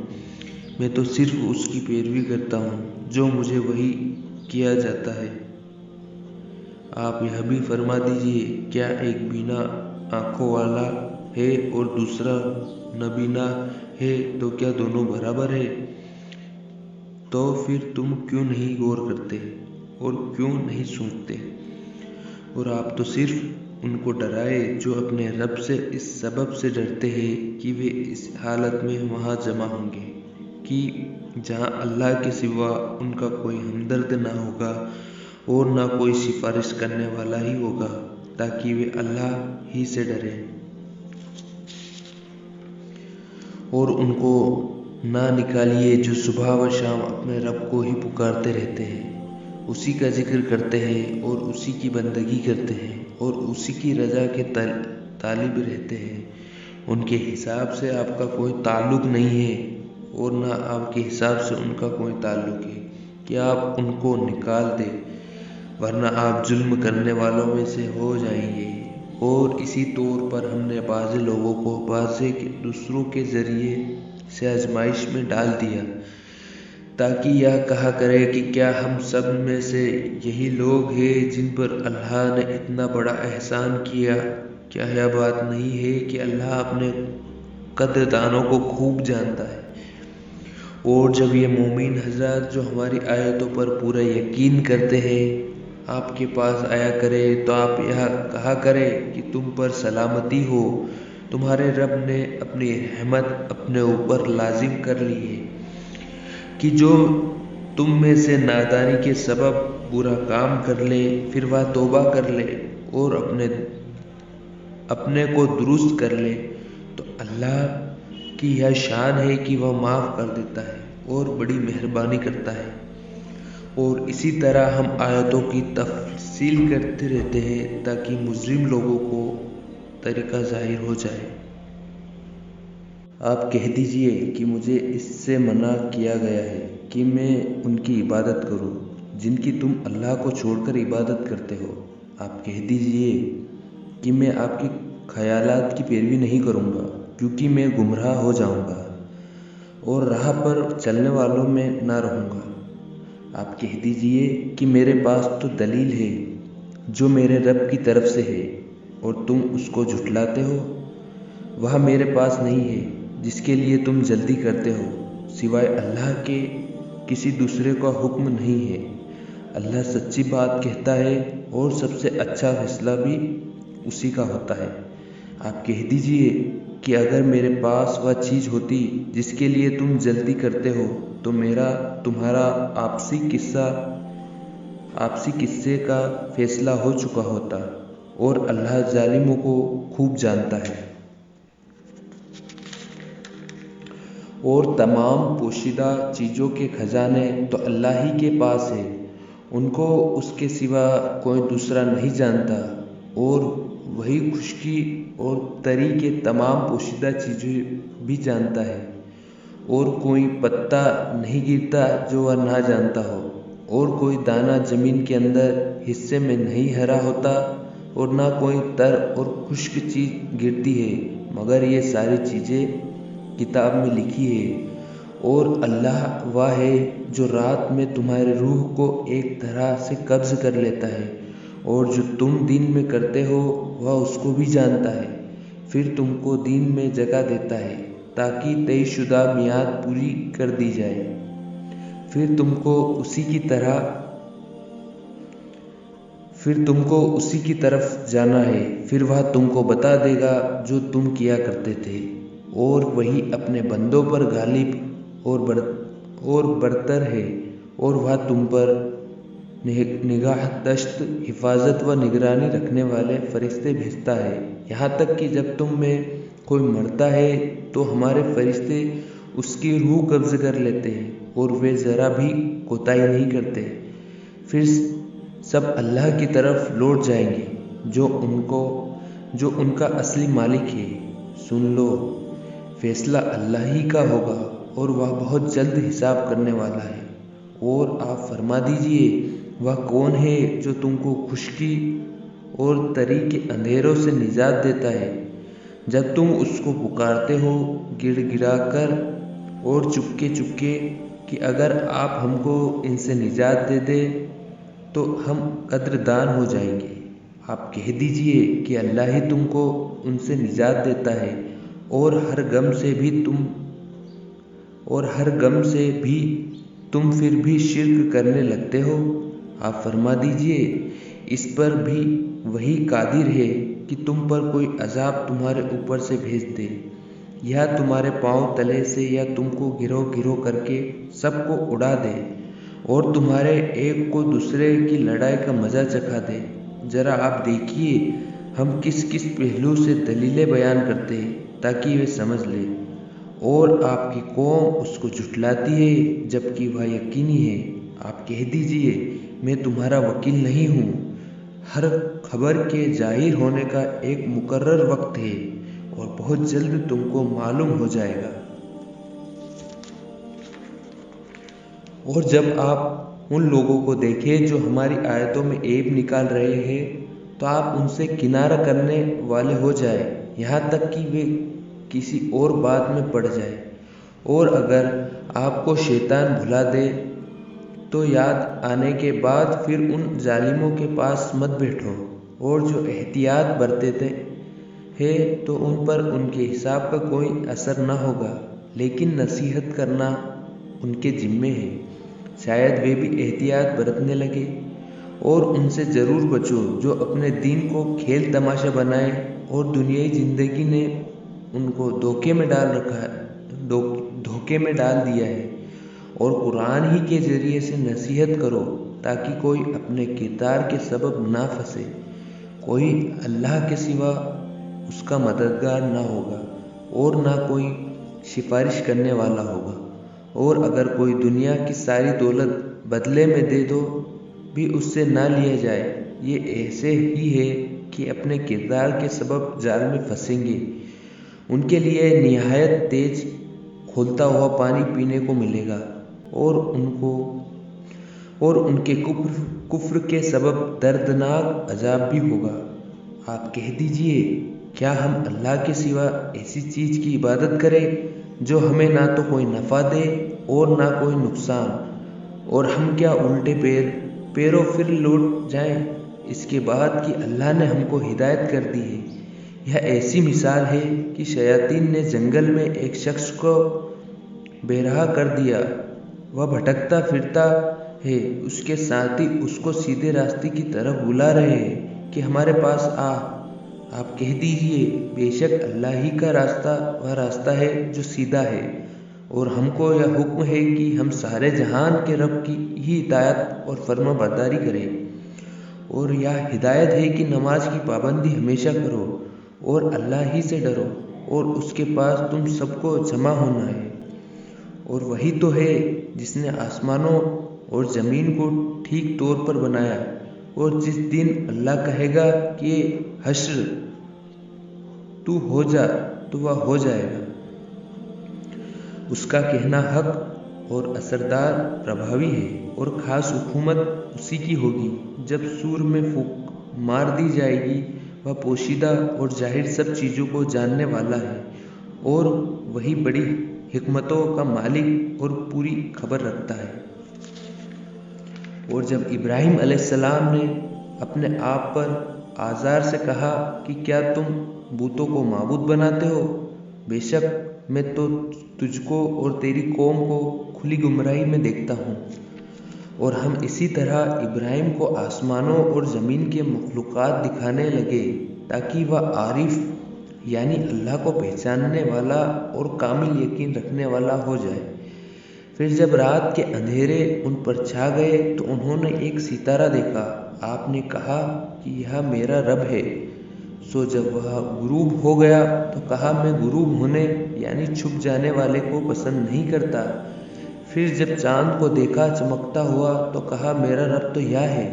میں تو صرف اس کی پیروی کرتا ہوں جو مجھے وحی کیا جاتا ہے۔ آپ یہ بھی فرما دیجئے، کیا ایک بینا آنکھوں والا ہے اور دوسرا نابینا ہے تو کیا دونوں برابر ہیں؟ تو پھر تم کیوں نہیں غور کرتے اور کیوں نہیں سوچتے؟ اور آپ تو صرف ان کو ڈرائے جو اپنے رب سے اس سبب سے ڈرتے ہیں کہ وہ اس حالت میں وہاں جمع ہوں گے کہ جہاں اللہ کے سوا ان کا کوئی ہمدرد نہ ہوگا اور نہ کوئی سفارش کرنے والا ہی ہوگا، تاکہ وہ اللہ ہی سے ڈریں۔ اور ان کو نہ نکالیے جو صبح و شام اپنے رب کو ہی پکارتے رہتے ہیں، اسی کا ذکر کرتے ہیں اور اسی کی بندگی کرتے ہیں اور اسی کی رضا کے طالب رہتے ہیں۔ ان کے حساب سے آپ کا کوئی تعلق نہیں ہے اور نہ آپ کے حساب سے ان کا کوئی تعلق ہے کہ آپ ان کو نکال دیں، ورنہ آپ ظلم کرنے والوں میں سے ہو جائیں گے۔ اور اسی طور پر ہم نے بعض لوگوں کو بعض دوسروں کے ذریعے سے آزمائش میں ڈال دیا تاکہ یہ کہا کرے کہ کیا ہم سب میں سے یہی لوگ ہیں جن پر اللہ نے اتنا بڑا احسان کیا؟ کیا یہ بات نہیں ہے کہ اللہ اپنے قدردانوں کو خوب جانتا ہے؟ اور جب یہ مومن حضرات جو ہماری آیتوں پر پورا یقین کرتے ہیں آپ کے پاس آیا کرے تو آپ یہ کہا کرے کہ تم پر سلامتی ہو، تمہارے رب نے اپنی رحمت اپنے اوپر لازم کر لی ہے کہ جو تم میں سے نادانی کے سبب برا کام کر لے پھر وہ توبہ کر لے اور اپنے اپنے کو درست کر لے تو اللہ کی یہ شان ہے کہ وہ معاف کر دیتا ہے اور بڑی مہربانی کرتا ہے۔ اور اسی طرح ہم آیتوں کی تفصیل کرتے رہتے ہیں تاکہ مجرم لوگوں کو طریقہ ظاہر ہو جائے۔ آپ کہہ دیجئے کہ مجھے اس سے منع کیا گیا ہے کہ میں ان کی عبادت کروں جن کی تم اللہ کو چھوڑ کر عبادت کرتے ہو۔ آپ کہہ دیجئے کہ میں آپ کے خیالات کی پیروی نہیں کروں گا کیونکہ میں گمراہ ہو جاؤں گا اور راہ پر چلنے والوں میں نہ رہوں گا۔ آپ کہہ دیجئے کہ میرے پاس تو دلیل ہے جو میرے رب کی طرف سے ہے اور تم اس کو جھٹلاتے ہو۔ وہ میرے پاس نہیں ہے جس کے لیے تم جلدی کرتے ہو، سوائے اللہ کے کسی دوسرے کا حکم نہیں ہے۔ اللہ سچی بات کہتا ہے اور سب سے اچھا فیصلہ بھی اسی کا ہوتا ہے۔ آپ کہہ دیجئے کہ اگر میرے پاس وہ چیز ہوتی جس کے لیے تم جلدی کرتے ہو تو میرا تمہارا آپسی قصے کا فیصلہ ہو چکا ہوتا، اور اللہ ظالموں کو خوب جانتا ہے۔ اور تمام پوشیدہ چیزوں کے خزانے تو اللہ ہی کے پاس ہیں، ان کو اس کے سوا کوئی دوسرا نہیں جانتا، اور وہی خشکی اور تری کے تمام پوشیدہ چیزیں بھی جانتا ہے، اور کوئی پتا نہیں گرتا جو وہ نہ جانتا ہو، اور کوئی دانہ زمین کے اندر حصے میں نہیں ہرا ہوتا، اور نہ کوئی تر اور خشک چیز گرتی ہے مگر یہ ساری چیزیں کتاب میں لکھی ہے۔ اور اللہ وہ ہے جو رات میں تمہارے روح کو ایک طرح سے قبض کر لیتا ہے، اور جو تم دن میں کرتے ہو وہ اس کو بھی جانتا ہے، پھر تم کو دن میں جگہ دیتا ہے تاکہ طے شدہ میعاد پوری کر دی جائے، پھر تم کو اسی کی طرف جانا ہے، پھر وہ تم کو بتا دے گا جو تم کیا کرتے تھے، اور وہی اپنے بندوں پر غالب اور برتر ہے، اور وہ تم پر نگہداشت، حفاظت و نگرانی رکھنے والے فرشتے بھیجتا ہے، یہاں تک کہ جب تم میں کوئی مرتا ہے تو ہمارے فرشتے اس کی روح قبض کر لیتے ہیں، اور وہ ذرا بھی کوتاہی نہیں کرتے، پھر سب اللہ کی طرف لوٹ جائیں گے جو ان کا اصلی مالک ہے۔ سن لو، فیصلہ اللہ ہی کا ہوگا اور وہ بہت جلد حساب کرنے والا ہے۔ اور آپ فرما دیجئے، وہ کون ہے جو تم کو خشکی اور تری کے اندھیروں سے نجات دیتا ہے جب تم اس کو پکارتے ہو گڑ گڑا کر اور چپکے کہ اگر آپ ہم کو ان سے نجات دے دیں تو ہم قدردان ہو جائیں گے۔ آپ کہہ دیجئے کہ اللہ ہی تم کو ان سے نجات دیتا ہے، اور ہر غم سے بھی تم پھر بھی شرک کرنے لگتے ہو۔ آپ فرما دیجئے، اس پر بھی وہی قادر ہے کہ تم پر کوئی عذاب تمہارے اوپر سے بھیج دے، یا تمہارے پاؤں تلے سے، یا تم کو گروہ گروہ کر کے سب کو اڑا دے، اور تمہارے ایک کو دوسرے کی لڑائی کا مزہ چکھا دے۔ ذرا آپ دیکھیے ہم کس کس پہلو سے دلیلیں بیان کرتے ہیں تاکہ وہ سمجھ لے، اور آپ کی قوم اس کو جھٹلاتی ہے جبکہ وہ یقینی ہے۔ آپ کہہ دیجئے، میں تمہارا وکیل نہیں ہوں، ہر خبر کے ظاہر ہونے کا ایک مقرر وقت ہے، اور بہت جلد تم کو معلوم ہو جائے گا۔ اور جب آپ ان لوگوں کو دیکھیں جو ہماری آیتوں میں عیب نکال رہے ہیں تو آپ ان سے کنارہ کرنے والے ہو جائیں یہاں تک کہ وہ کسی اور بات میں پڑ جائیں، اور اگر آپ کو شیطان بھلا دے تو یاد آنے کے بعد پھر ان ظالموں کے پاس مت بیٹھو، اور جو احتیاط برتتے ہیں تو ان پر ان کے حساب کا کوئی اثر نہ ہوگا، لیکن نصیحت کرنا ان کے ذمے ہے، شاید وہ بھی احتیاط برتنے لگے۔ اور ان سے ضرور بچو جو اپنے دین کو کھیل تماشا بنائے، اور دنیائی زندگی نے ان کو دھوکے میں ڈال دیا ہے، اور قرآن ہی کے ذریعے سے نصیحت کرو تاکہ کوئی اپنے کردار کے سبب نہ پھنسے۔ کوئی اللہ کے سوا اس کا مددگار نہ ہوگا اور نہ کوئی سفارش کرنے والا ہوگا، اور اگر کوئی دنیا کی ساری دولت بدلے میں دے دو بھی اس سے نہ لیا جائے، یہ ایسے ہی ہے کہ اپنے کردار کے سبب جال میں پھنسیں گے۔ ان کے لیے نہایت تیز کھولتا ہوا پانی پینے کو ملے گا، اور ان کے کفر کے سبب دردناک عذاب بھی ہوگا۔ آپ کہہ دیجئے، کیا ہم اللہ کے سوا ایسی چیز کی عبادت کریں جو ہمیں نہ تو کوئی نفع دے اور نہ کوئی نقصان، اور ہم کیا الٹے پیروں پھر لوٹ جائیں اس کے بعد کہ اللہ نے ہم کو ہدایت کر دی ہے؟ یہ ایسی مثال ہے کہ شیاطین نے جنگل میں ایک شخص کو بے راہ کر دیا، وہ بھٹکتا پھرتا ہے، اس کے ساتھی اس کو سیدھے راستے کی طرف بلا رہے ہیں کہ ہمارے پاس آ۔ آپ کہہ دیجئے، بے شک اللہ ہی کا راستہ وہ راستہ ہے جو سیدھا ہے، اور ہم کو یہ حکم ہے کہ ہم سارے جہان کے رب کی ہی اطاعت اور فرما برداری کریں، اور یہ ہدایت ہے کہ نماز کی پابندی ہمیشہ کرو اور اللہ ہی سے ڈرو، اور اس کے پاس تم سب کو جمع ہونا ہے۔ اور وہی تو ہے جس نے آسمانوں اور زمین کو ٹھیک طور پر بنایا، اور جس دن اللہ کہے گا کہ حشر تو ہو جا تو وہ ہو جائے گا۔ اس کا کہنا حق اور اثردار پربھاوی ہے، اور خاص حکومت اسی کی ہوگی۔ جب سور میں پھونک مار دی جائے گی، وہ پوشیدہ اور ظاہر سب چیزوں کو جاننے والا ہے، اور وہی بڑی حکمتوں کا مالک اور پوری خبر رکھتا ہے۔ اور جب ابراہیم علیہ السلام نے اپنے آپ پر آزار سے کہا کہ کیا تم بتوں کو معبود بناتے ہو؟ بے شک میں تو تجھ کو اور تیری قوم کو کھلی گمراہی میں دیکھتا ہوں۔ اور ہم اسی طرح ابراہیم کو آسمانوں اور زمین کے مخلوقات دکھانے لگے تاکہ وہ عارف یعنی اللہ کو پہچاننے والا اور کامل یقین رکھنے والا ہو جائے۔ پھر جب رات کے اندھیرے ان پر چھا گئے تو انہوں نے ایک ستارہ دیکھا۔ آپ نے کہا کہ یہ میرا رب ہے۔ سو جب وہ غروب ہو گیا تو کہا میں غروب ہونے یعنی چھپ جانے والے کو پسند نہیں کرتا۔ پھر جب چاند کو دیکھا چمکتا ہوا تو کہا میرا رب تو یہ ہے۔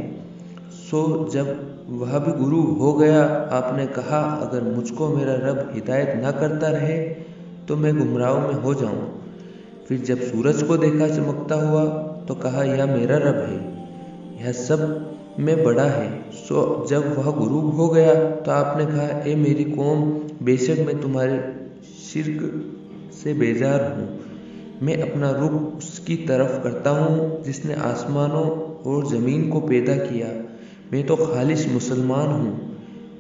سو جب وہ بھی غروب ہو گیا، آپ نے کہا اگر مجھ کو میرا رب ہدایت نہ کرتا رہے تو میں گمراہوں میں ہو جاؤں۔ پھر جب سورج کو دیکھا چمکتا ہوا تو کہا یہ میرا رب ہے، یہ سب میں بڑا ہے۔ سو جب وہ غروب ہو گیا تو آپ نے کہا اے میری قوم، بے شک میں تمہارے شرک سے بیزار ہوں۔ میں اپنا رخ اس کی طرف کرتا ہوں جس نے آسمانوں اور زمین کو پیدا کیا۔ میں تو خالص مسلمان ہوں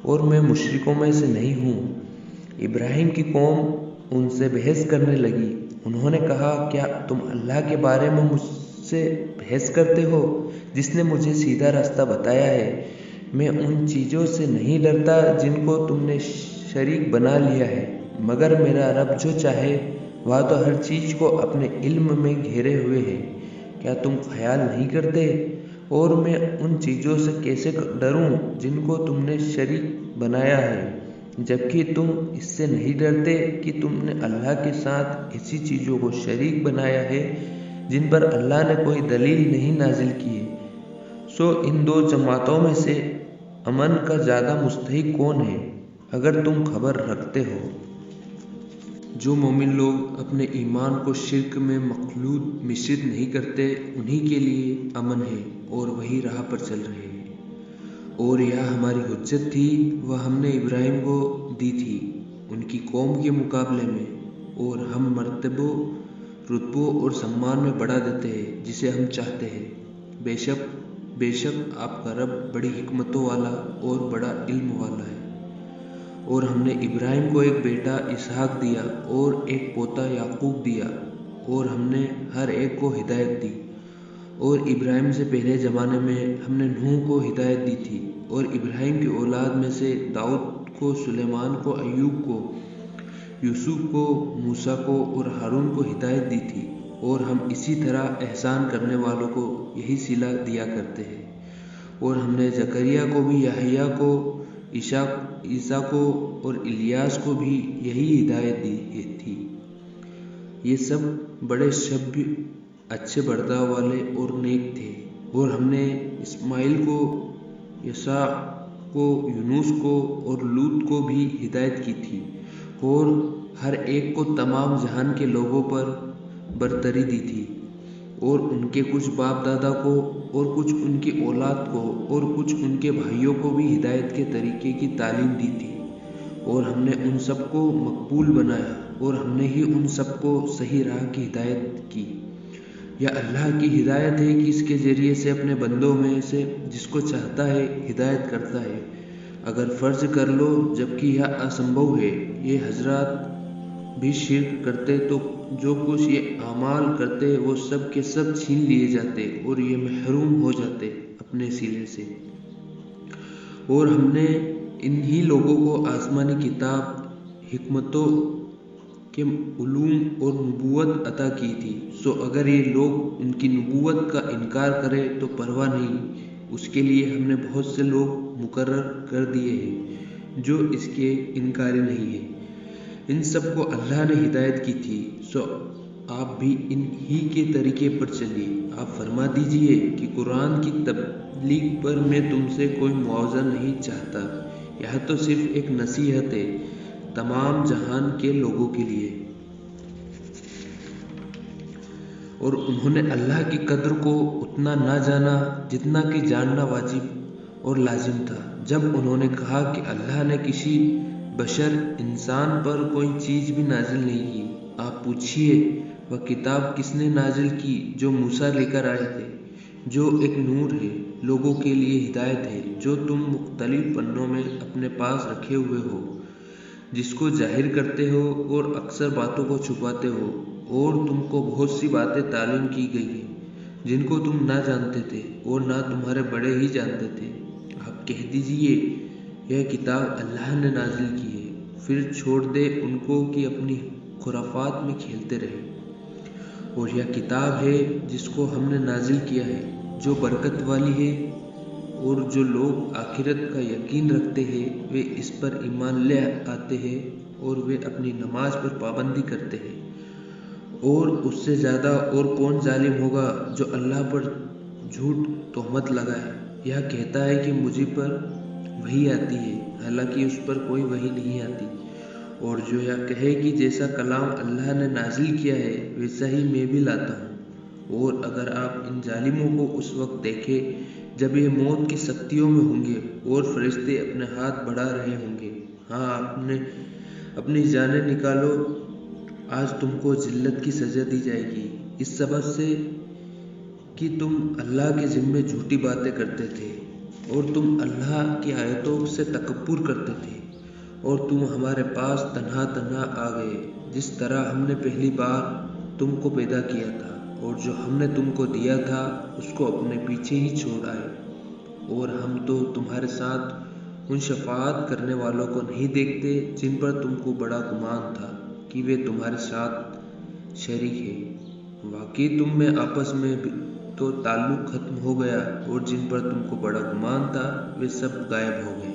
اور میں مشرکوں میں سے نہیں ہوں۔ ابراہیم کی قوم ان سے بحث کرنے لگی۔ انہوں نے کہا کیا تم اللہ کے بارے میں مجھ سے بحث کرتے ہو جس نے مجھے سیدھا راستہ بتایا ہے؟ میں ان چیزوں سے نہیں ڈرتا جن کو تم نے شریک بنا لیا ہے، مگر میرا رب جو چاہے وہ تو ہر چیز کو اپنے علم میں گھیرے ہوئے ہے۔ کیا تم خیال نہیں کرتے؟ اور میں ان چیزوں سے کیسے ڈروں جن کو تم نے شریک بنایا ہے، جبکہ تم اس سے نہیں ڈرتے کہ تم نے اللہ کے ساتھ ایسی چیزوں کو شریک بنایا ہے جن پر اللہ نے کوئی دلیل نہیں نازل کی ہے۔ سو ان دو جماعتوں میں سے امن کا زیادہ مستحق کون ہے، اگر تم خبر رکھتے ہو؟ جو مومن لوگ اپنے ایمان کو شرک میں مخلوط مشرت نہیں کرتے، انہی کے لیے امن ہے اور وہی راہ پر چل رہے ہیں۔ اور یہ ہماری حجت تھی، وہ ہم نے ابراہیم کو دی تھی ان کی قوم کے مقابلے میں، اور ہم مرتبوں، رتبوں اور سمان میں بڑھا دیتے ہیں جسے ہم چاہتے ہیں۔ بے شک آپ کا رب بڑی حکمتوں والا اور بڑا علم والا ہے۔ اور ہم نے ابراہیم کو ایک بیٹا اسحاق دیا اور ایک پوتا یعقوب دیا، اور ہم نے ہر ایک کو ہدایت دی۔ اور ابراہیم سے پہلے زمانے میں ہم نے نوح کو ہدایت دی تھی، اور ابراہیم کی اولاد میں سے داؤد کو، سلیمان کو، ایوب کو، یوسف کو، موسیٰ کو اور ہارون کو ہدایت دی تھی، اور ہم اسی طرح احسان کرنے والوں کو یہی صلہ دیا کرتے ہیں۔ اور ہم نے زکریا کو بھی، یحییٰ کو عیسیٰ کو اور الیاس کو بھی یہی ہدایت دی تھی۔ یہ سب بڑے شب اچھے برتاؤ والے اور نیک تھے، اور ہم نے اسماعیل کو، یسوع کو، یونس کو اور لوط کو بھی ہدایت کی تھی، اور ہر ایک کو تمام جہان کے لوگوں پر برتری دی تھی، اور ان کے کچھ باپ دادا کو اور کچھ ان کی اولاد کو اور کچھ ان کے بھائیوں کو بھی ہدایت کے طریقے کی تعلیم دی تھی، اور ہم نے ان سب کو مقبول بنایا، اور ہم نے ہی ان سب کو صحیح راہ کی ہدایت کی۔ یہ اللہ کی ہدایت ہے کہ اس کے ذریعے سے اپنے بندوں میں سے جس کو چاہتا ہے ہدایت کرتا ہے۔ اگر فرض کر لو، جبکہ یہ اسمبھو ہے، یہ حضرات بھی شرک کرتے تو جو کچھ یہ اعمال کرتے وہ سب کے سب چھین لیے جاتے اور یہ محروم ہو جاتے اپنے سلے سے۔ اور ہم نے انہی لوگوں کو آسمانی کتاب، حکمتوں کے علوم اور نبوت عطا کی تھی، سو اگر یہ لوگ ان کی نبوت کا انکار کریں تو پرواہ نہیں، اس کے لیے ہم نے بہت سے لوگ مقرر کر دیے ہیں جو اس کے انکاری نہیں ہیں۔ ان سب کو اللہ نے ہدایت کی تھی، سو آپ بھی ان ہی کے طریقے پر چلیے۔ آپ فرما دیجئے کہ قرآن کی تبلیغ پر میں تم سے کوئی معاوضہ نہیں چاہتا، یہ تو صرف ایک نصیحت ہے تمام جہان کے لوگوں کے لیے۔ اور انہوں نے اللہ کی قدر کو اتنا نہ جانا جتنا کہ جاننا واجب اور لازم تھا۔ جب انہوں نے کہا کہ اللہ نے کسی بشر انسان پر کوئی چیز بھی نازل نہیں کی، آپ پوچھئے وہ کتاب کس نے نازل کی جو موسیٰ لے کر آئے تھے، جو ایک نور ہے، لوگوں کے لیے ہدایت ہے، جو تم مختلف پنوں میں اپنے پاس رکھے ہوئے ہو، جس کو ظاہر کرتے ہو اور اکثر باتوں کو چھپاتے ہو، اور تم کو بہت سی باتیں تعلیم کی گئی ہیں جن کو تم نہ جانتے تھے اور نہ تمہارے بڑے ہی جانتے تھے۔ آپ کہہ دیجئے یہ کتاب اللہ نے نازل کی ہے، پھر چھوڑ دے ان کو کہ اپنی خرافات میں کھیلتے رہے۔ اور یہ کتاب ہے جس کو ہم نے نازل کیا ہے، جو برکت والی ہے، اور جو لوگ آخرت کا یقین رکھتے ہیں وہ اس پر ایمان لے آتے ہیں اور وہ اپنی نماز پر پابندی کرتے ہیں۔ اور اس سے زیادہ اور کون ظالم ہوگا جو اللہ پر جھوٹ تہمت لگائے، یہ کہتا ہے کہ مجھ پر وحی آتی ہے، حالانکہ اس پر کوئی وحی نہیں آتی، اور جو یہ کہے کہ جیسا کلام اللہ نے نازل کیا ہے ویسا ہی میں بھی لاتا ہوں۔ اور اگر آپ ان ظالموں کو اس وقت دیکھیں جب یہ موت کی سختیوں میں ہوں گے اور فرشتے اپنے ہاتھ بڑھا رہے ہوں گے، ہاں اپنی جانیں نکالو، آج تم کو ذلت کی سزا دی جائے گی، اس سبب سے کہ تم اللہ کے ذمے جھوٹی باتیں کرتے تھے اور تم اللہ کی آیتوں سے تکبر کرتے تھے، اور تم ہمارے پاس تنہا آ گئے، جس طرح ہم نے پہلی بار تم کو پیدا کیا تھا، اور جو ہم نے تم کو دیا تھا اس کو اپنے پیچھے ہی چھوڑ آئے، اور ہم تو تمہارے ساتھ ان شفاعت کرنے والوں کو نہیں دیکھتے جن پر تم کو بڑا گمان تھا کہ وہ تمہارے ساتھ شریک ہے، واقعی تم میں آپس میں تو تعلق ختم ہو گیا، اور جن پر تم کو بڑا گمان تھا وہ سب غائب ہو گئے۔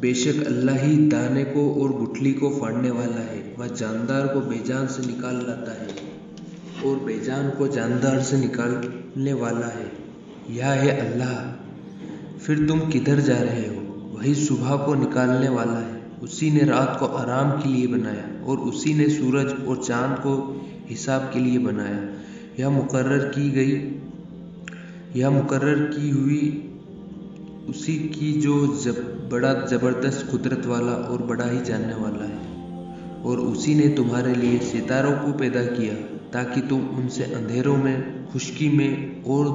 بے شک اللہ ہی دانے کو اور گٹھلی کو پھاڑنے والا ہے، وہ جاندار کو بے جان سے نکال لاتا ہے اور بے جان کو جاندار سے نکالنے والا ہے، یہ ہے اللہ۔ پھر تم کدھر جا رہے ہو؟ وہی صبح کو نکالنے والا ہے، اسی نے رات کو آرام کے لیے بنایا، اور اسی نے سورج اور چاند کو حساب کے لیے بنایا۔ یہ مقرر کی ہوئی اسی کی جو بڑا زبردست قدرت والا اور بڑا ہی جاننے والا ہے۔ اور اسی نے تمہارے لیے ستاروں کو پیدا کیا تاکہ تم ان سے اندھیروں میں، خشکی میں اور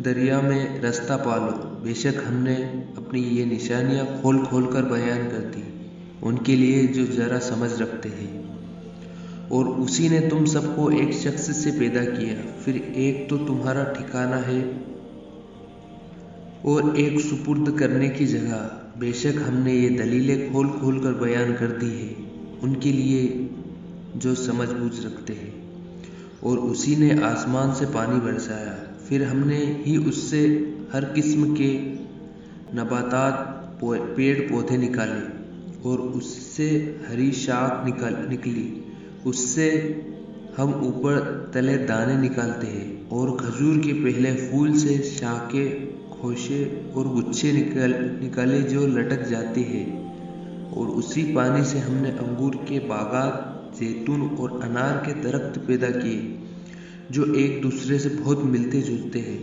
دریا میں رستہ پالو۔ بے شک ہم نے اپنی یہ نشانیاں کھول کر بیان کر دی ان کے لیے جو ذرا سمجھ رکھتے ہیں۔ اور اسی نے تم سب کو ایک شخص سے پیدا کیا، پھر ایک تو تمہارا ٹھکانہ ہے اور ایک سپرد کرنے کی جگہ۔ بے شک ہم نے یہ دلیلیں کھول کر بیان کر دی ہیں ان کے لیے جو سمجھ بوجھ رکھتے ہیں۔ اور اسی نے آسمان سے پانی برسایا، پھر ہم نے ہی اس سے ہر قسم کے نباتات پیڑ پودے نکالے اور اس سے ہری شاخ نکلی، اس سے ہم اوپر تلے دانے نکالتے ہیں، اور کھجور کے پہلے پھول سے شاخیں، خوشے اور گچھے نکالے جو لٹک جاتے ہیں، اور اسی پانی سے ہم نے انگور کے باغات، زیتون اور انار کے درخت پیدا کیے جو ایک دوسرے سے بہت ملتے جلتے ہیں،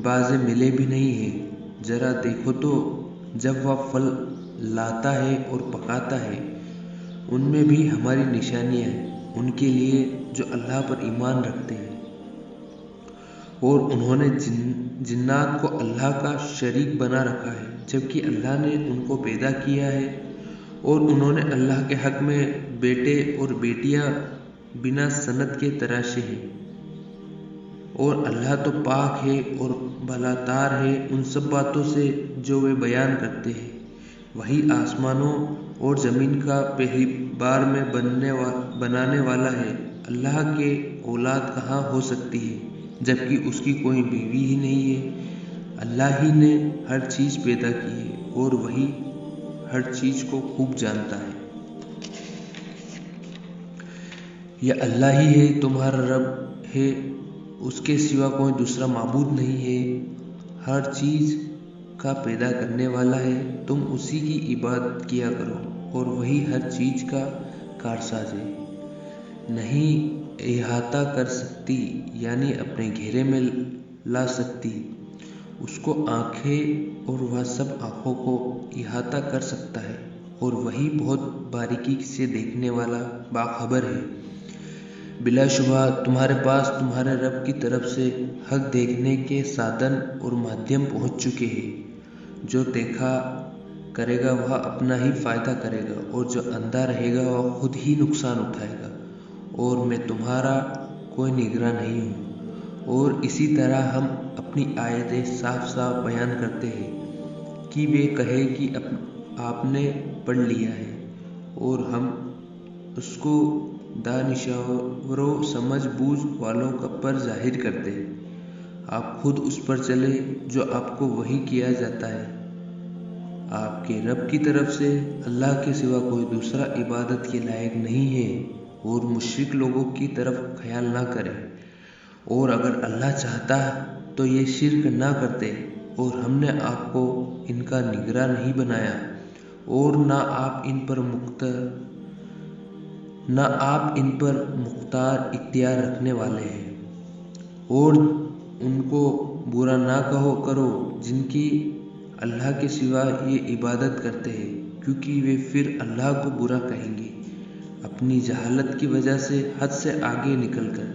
بعضے ملے بھی نہیں ہیں۔ ذرا دیکھو تو جب وہ پھل لاتا ہے اور پکاتا ہے، ان میں بھی ہماری نشانیاں ہیں ان کے لیے جو اللہ پر ایمان رکھتے ہیں اور انہوں نے جنات کو اللہ کا شریک بنا رکھا ہے، جبکہ اللہ نے ان کو پیدا کیا ہے، اور انہوں نے اللہ کے حق میں بیٹے اور بیٹیاں بنا سند کے تراشے ہیں، اور اللہ تو پاک ہے اور بالاتر ہے ان سب باتوں سے جو وہ بیان کرتے ہیں۔ وہی آسمانوں اور زمین کا پہلی بار میں بنانے والا ہے۔ اللہ کے اولاد کہاں ہو سکتی ہے جبکہ اس کی کوئی بیوی ہی نہیں ہے۔ اللہ ہی نے ہر چیز پیدا کی ہے اور وہی ہر چیز کو خوب جانتا ہے۔ یہ اللہ ہی ہے، تمہارا رب ہے، اس کے سوا کوئی دوسرا معبود نہیں ہے، ہر چیز کا پیدا کرنے والا ہے، تم اسی کی عبادت کیا کرو، اور وہی ہر چیز کا کارساز ہے۔ نہیں احاطہ کر سکتی یعنی اپنے گھیرے میں لا سکتی اس کو آنکھیں، اور وہ سب آنکھوں کو احاطہ کر سکتا ہے، اور وہی بہت باریکی سے دیکھنے والا باخبر ہے۔ بلا شبہ تمہارے پاس تمہارے رب کی طرف سے حق دیکھنے کے سادن اور مادھیم پہنچ چکے ہیں۔ جو دیکھا کرے گا وہ اپنا ہی فائدہ کرے گا، اور جو اندھا رہے گا وہ خود ہی نقصان اٹھائے گا، اور میں تمہارا کوئی نگراں نہیں ہوں۔ اور اسی طرح ہم اپنی آیتیں صاف صاف بیان کرتے ہیں کہ وہ کہے کہ آپ نے پڑھ لیا ہے، اور ہم اس کو دانشوروں، سمجھ بوجھ والوں پر ظاہر کرتے ہیں۔ آپ خود اس پر چلے جو آپ کو وحی کیا جاتا ہے آپ کے رب کی طرف سے، اللہ کے سوا کوئی دوسرا عبادت کے لائق نہیں ہے، اور مشرک لوگوں کی طرف خیال نہ کرے، اور اگر اللہ چاہتا تو یہ شرک نہ کرتے، اور ہم نے آپ کو ان کا نگراں نہیں بنایا، اور نہ آپ ان پر مختار اختیار رکھنے والے ہیں۔ اور ان کو برا نہ کرو جن کی اللہ کے سوا یہ عبادت کرتے ہیں، کیونکہ وہ پھر اللہ کو برا کہیں گے اپنی جہالت کی وجہ سے حد سے آگے نکل کر۔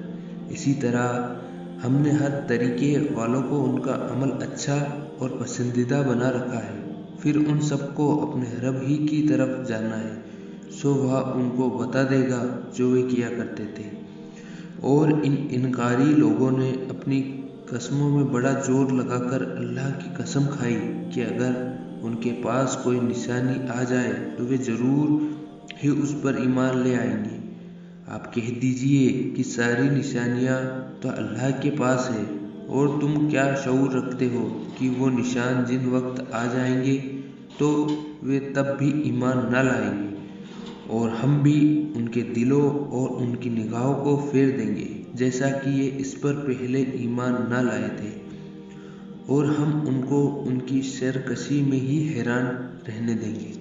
اسی طرح ہم نے ہر طریقے والوں کو ان کا عمل اچھا اور پسندیدہ بنا رکھا ہے، پھر ان سب کو اپنے رب ہی کی طرف جانا ہے، سو وہ ان کو بتا دے گا جو وہ کیا کرتے تھے۔ اور ان انکاری لوگوں نے اپنی قسموں میں بڑا زور لگا کر اللہ کی قسم کھائی کہ اگر ان کے پاس کوئی نشانی آ جائے تو وہ ضرور ہی اس پر ایمان لے آئیں گے۔ آپ کہہ دیجئے کہ ساری نشانیاں تو اللہ کے پاس ہے، اور تم کیا شعور رکھتے ہو کہ وہ نشان جن وقت آ جائیں گے تو وہ تب بھی ایمان نہ لائیں گے، اور ہم بھی ان کے دلوں اور ان کی نگاہوں کو پھیر دیں گے جیسا کہ یہ اس پر پہلے ایمان نہ لائے تھے، اور ہم ان کو ان کی سرکشی میں ہی حیران رہنے دیں گے۔